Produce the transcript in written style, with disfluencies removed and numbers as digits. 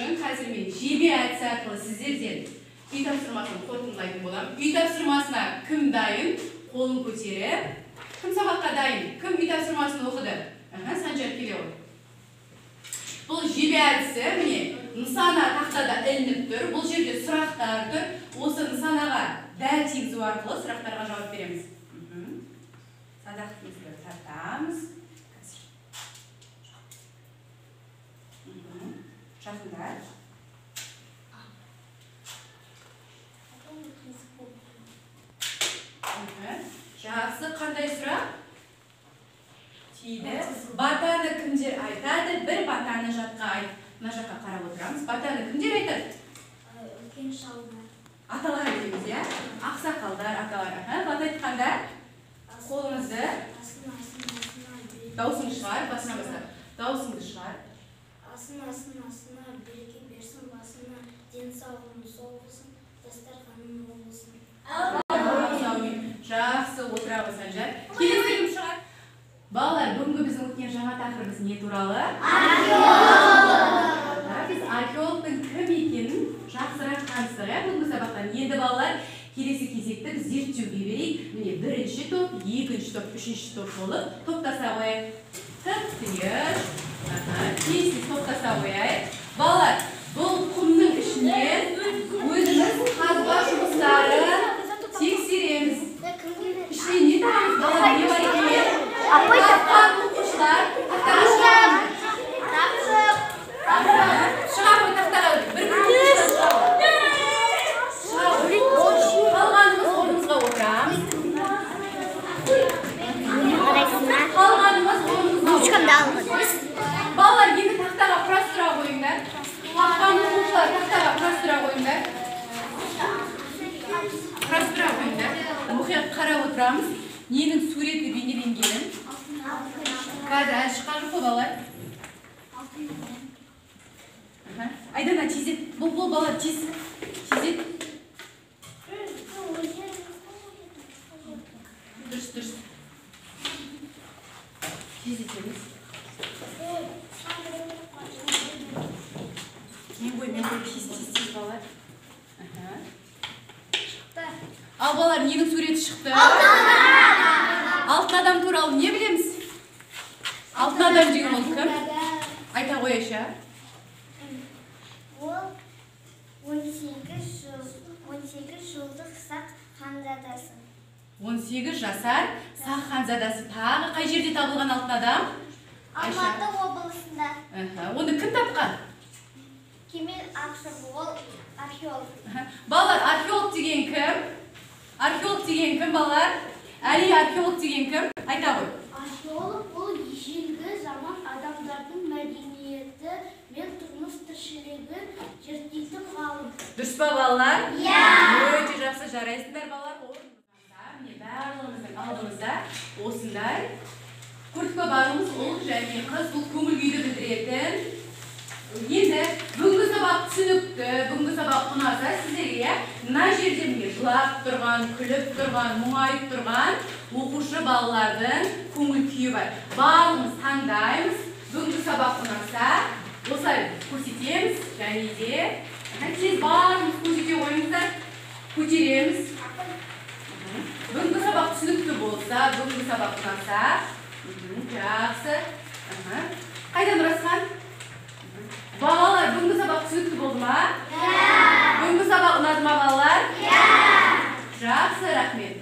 үшін қазір мен жебе әдісі арқылы сіздерден үй тапсырмасын қорытындылайтын боламын. Үй тапсырмасына кім дайын? Қолын көтеріп. Кім сабаққа дайын? Кім үй тапсырмасын оқыды? Санжар келе ғой. Бұл жебе әдісі, міне, нысана тақтада ілініп тұр. Бұл жерде сұрақтар тұр. Осы нысанаға дәл тигізу арқылы сұрақтарға жауап береміз. Садақтымызды тартамыз. Жақындар. Жақсы, қандай сұрақ? Тиді. Батаны кімдер айтады? Бір батаны жатқа айт. Мына жаққа қарап отырамыз. Батаны кімдер айтады? Үлкен шалдар. Аталар айтамыз, иә? Ақсақалдар, аталар. Бат айтқанда қолыңызды даусың шығар, басына бастап. Даусыңды шығар. Асына береке берсін, басына денсаулығын солғысын, дастарханың болсын. Жақсы, отырамыз, Санжар. Келесі кім шығар? Балалар, бүгінгі біздің өткен жаңа тақырыбымыз не туралы? Археолог. Біз археологтың кім екенін жақсырақ таныстық. Бүгінгі сабақтан енді балалар келесі кезекті біз зерттеуге берейік. Міне бірінші топ, екінші топ, үшінші топ болып топтаса қояйық. Тып-түйіш. Тез топтаса қояйық. Балалар, бұл құмның ішінен өзіміз қазба жұмыстарын тексереміз. Ішіне не табамыз? Балалар, не бар екен? Тапқан оқушылар. Шығар ғой тақтаға. Бір-бірін шығар. Қалғанымыз орнымызға отырамыз. Қалғанымыз орнымызға отырамыз. Балалар, енді тақтаға құрастыра қойыңдар. Тапқан оқушылар тақтаға құрастыра қойыңдар. Құрастыра қойыңдар. Мұқият қарап отырамыз. Ненің суреті бейнеленгенін. Қазір әлі шыққан жоқ қой балалар. Айдана, тезет. Бұл балалар тез. Тезет. Дұрыс. Тезетеміз. Мен қой, тез балалар. Ал балалар, ненің суреті шықты? Алтын адам туралы не білеміз? Алтын адам деген ол кім? Айта қояшы. Ол 18 жылдық сақ ханзадасы. 18 жасар сақ ханзадасы. Тағы қай жерде табылған алтын адам? Алматы облысында. Оны кім тапқан? Кемел Ақшыр, ол археолог. Балалар, археолог деген кім? Археолог деген кім, балалар? Әли археолог деген кім? Айта ғой. Археолог ол ежелгі заман адамдардың мәдениеті мен тұрмыс тіршілігі зерттейтін ғалым. Дұрыс па, балалар? Иә. Өте жақсы, жарайсыңдар, балалар. Міне барлығымыздың алдымызда осындай күрткі барымыз ұл және қыз, бұл көңіл күйді білдіретін. Енді бүгінгі сабақ түсінікті, бүгінгі сабақ ұнаса сіздерге мына жерде міне жылап тұрған, күліп тұрған, мұңайып тұрған оқушы балалардың көңіл күйі бар. Барлығымыз таңдаймыз. Бүгінгі сабақ ұнаса осылай көрсетеміз және де тез барлығымыз көрсете қойыңыздар. Көтереміз. Бүгінгі сабақ түсінікті болса, бүгінгі сабақ ұнаса. Жақсы. Қайдан Расхан? Балалар, бүгінгі сабақ түсінікті болды ма? Бүгінгі сабақ ұнады ма, балалар? Жақсы, рахмет.